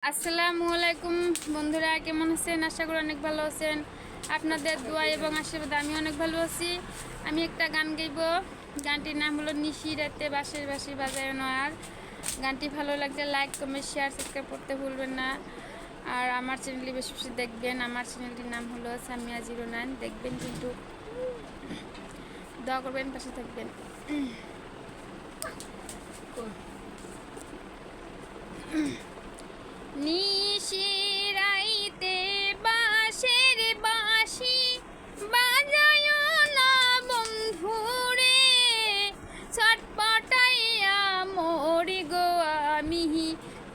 আসসালামু আলাইকুম বন্ধুরা, কেমন আছেন? আশা করি অনেক ভালো আছেন। আপনাদের দোয়া এবং আশীর্বাদ আমি অনেক ভালো আছি। আমি একটা গান গাইব। গানটির নাম হলো নিশি রাতে বাঁশের বাঁশি বাজায় না। আর গানটি ভালো লাগলে লাইক কমেন্ট শেয়ার সাবস্ক্রাইব করতে ভুলবেন না। আর আমার চ্যানেলটি বেশি বেশি দেখবেন। আমার চ্যানেলটির নাম হলো সামিয়া 09। দেখবেন, কিন্তু দোয়া করবেন, পাশে থাকবেন। নিশিরাইতে বাঁশের বাঁশি বাজায় না বন্ধুরে, ছটপটাইয়া মরি গো আমি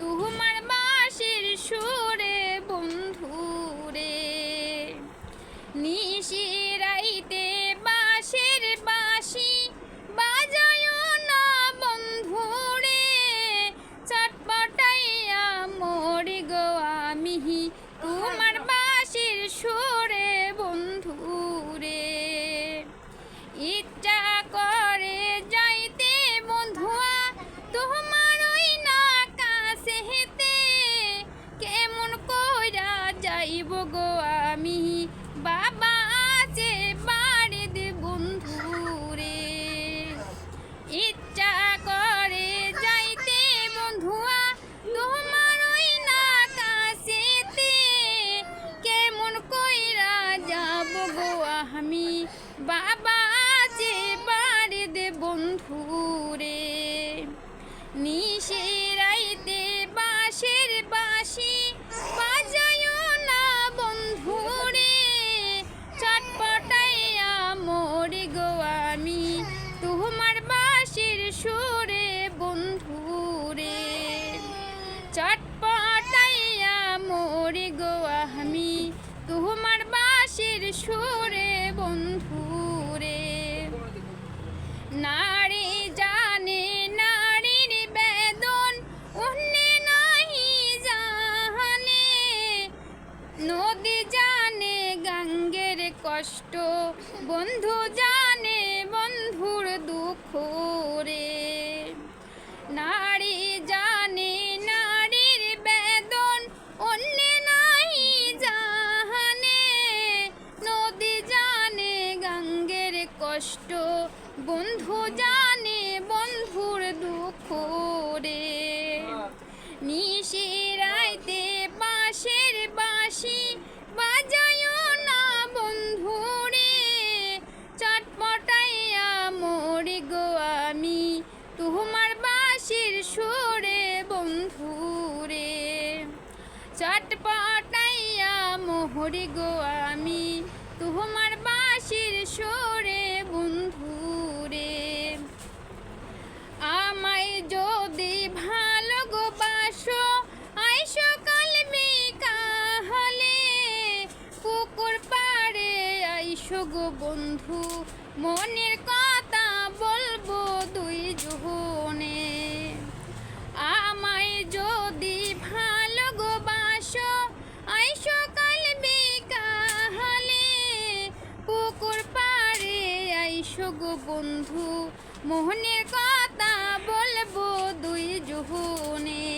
তোমার বাঁশির সুরে বন্ধুরে। নিশিরাইতে বাঁশের বাঁশি বাজায় না বন্ধুরে, ছটপটাইয়া মরি গো আমি তোমার বাঁশির সুরে বন্ধুরে। ইচ্ছা করে যাইতে বন্ধুয়া তোমার ওই না কাছে হেতে, কেমন কইরা যাইব গো আমি বাবা আছে বাড়িতে বন্ধুরে। ইচ্ছা করে যাইতে বন্ধুয়া তোমার ওই না কাছেতে, কেমন কইরা যাব গো আমি বাবা আছে বাড়িতে বন্ধুরে। নিশিরাইতে বাঁশের বাঁশি বাজায় না বন্ধুরে, ছটপটাইয়া মরি গো আমি তোমার বাঁশির সুরে বন্ধুরে। ছটপটাইয়া মরি গো আমি তোমার বাঁশির সুরে বন্ধুরে। নারী জানে নারীর বেদন, অন্যে নাহি জানে। নদী জানে গাঙ্গের কষ্ট, বন্ধু জানে বন্ধুর দুঃখ রে। নারী জানে নারীর বেদন, অন্যে নাহি জানে। নদী জানে গাঙ্গের কষ্ট, বন্ধু জানে বন্ধুর দুঃখ রে। নিশিরাইতে বাঁশের বাঁশি বাজায় না বন্ধুরে, ছটপটাইয়া মরি গো আমি তোমার বাঁশির সুরে বন্ধুরে। ছটপটাইয়া মরি গো আমি তোমার বাঁশির সুরে বন্ধুরে। আমায় যদি ভালো গো বাসো, আইসো কাল বিকালে, পুকুর পাড়ে আইসো গো বন্ধু, মনের কথা বলবো দুই জনে। আমায় যদি ভালো গো বাসো, আইসো কাল বিকালে, পুকুর পাড়ে আইসো গো বন্ধু, মোহনের কথা বলবো দুই জনে।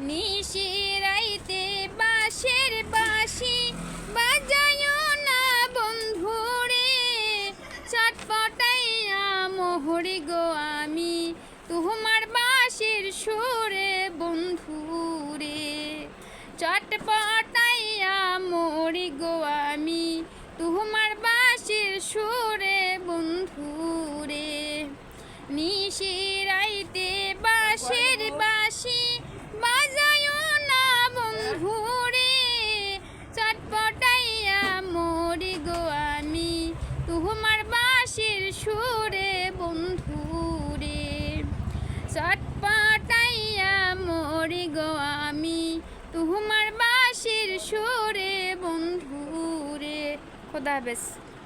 নিশিরাইতে বাঁশের বাঁশি বাজায় না বন্ধুরে, ছটপটাইয়া মরি গো আমি তোমার বাঁশির সুরে বন্ধুরে। ছটপটাইয়া মরি গো আমি তোমার বাঁশির সুরে বন্ধুরে। নিশিরাইতে বাঁশের বাঁশি বাজায় না বন্ধুরে, ছটপটাইয়া মরি গো আমি তোমার বাঁশির সুরে বন্ধুরে। ছটপটাইয়া মরি গো আমি তোমার বাঁশির সুরে বন্ধুরে। খোদা হাফেজ।